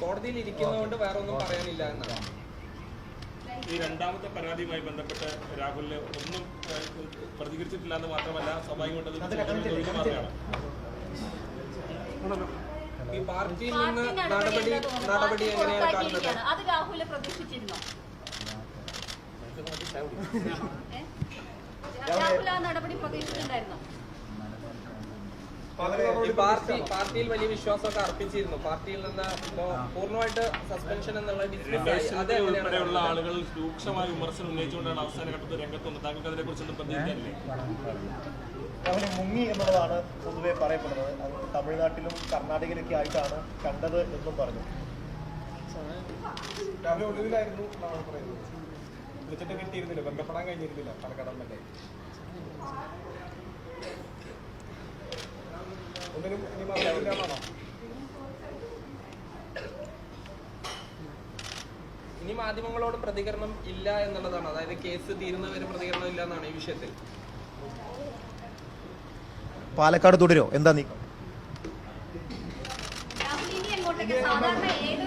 കോടതിയിൽ ഇരിക്കുന്നതുകൊണ്ട് വേറെ ഒന്നും പറയാനില്ല എന്നാണ്. ഈ രണ്ടാമത്തെ പരാതിയുമായി ബന്ധപ്പെട്ട് രാഹുലിന് ഒന്നും പ്രതികരിച്ചിട്ടില്ല എന്ന് മാത്രമല്ല സ്വാഭാവികമായിട്ട് മാറുകയാണ്. ഈ പാർട്ടിയിൽ നിന്ന് നടപടി എങ്ങനെയാണ് കാണുന്നത്? അത് രാഹുൽ പ്രതീക്ഷിച്ചിരുന്നോ? രാഹുൽ ആ നടപടി പ്രതീക്ഷിച്ചിട്ടുണ്ടായിരുന്നോ? പാർട്ടിയിൽ വലിയ വിശ്വാസമൊക്കെ അർപ്പിച്ചിരുന്നു. പാർട്ടിയിൽ നിന്ന് പൂർണ്ണമായിട്ട് സസ്പെൻഷൻ എന്നുള്ള ഉൾപ്പെടെയുള്ള ആളുകൾ രൂക്ഷമായ വിമർശനം ഉന്നയിച്ചുകൊണ്ടാണ് അവസാന ഘട്ടത്തിൽ രംഗത്ത് വന്നത്. താങ്കൾക്ക് അതിനെ കുറിച്ചൊന്നും പ്രതികരിക്കാനില്ലേ? രാഹുൽ മുങ്ങി എന്നുള്ളതാണ് പൊതുവെ പറയപ്പെടുന്നത്. അത് തമിഴ്നാട്ടിലും കർണാടകയിലൊക്കെ ആയിട്ടാണ് കണ്ടത് എന്നും പറഞ്ഞു. രാഹുൽ ഒടുവിലായിരുന്നു എന്നാണ് പറയുന്നത്. വിളിച്ചിട്ട് കിട്ടിയിരുന്നില്ല, ബന്ധപ്പെടാൻ കഴിഞ്ഞിരുന്നില്ല പാലക്കാട്. ഒന്നിനും ഇനി മറുപടിയില്ലാന്നാണോ? ഇനി മാധ്യമങ്ങളോട് പ്രതികരണം ഇല്ല എന്നുള്ളതാണ്. അതായത് കേസ് തീരുന്നവരെ പ്രതികരണം ഇല്ല എന്നാണ് ഈ വിഷയത്തിൽ. പാലക്കാട് തുടരോ? എന്താ നീക്കം? രാഹുൽ ഇനി അങ്ങോട്ടേക്ക് സാധാരണ ഏത്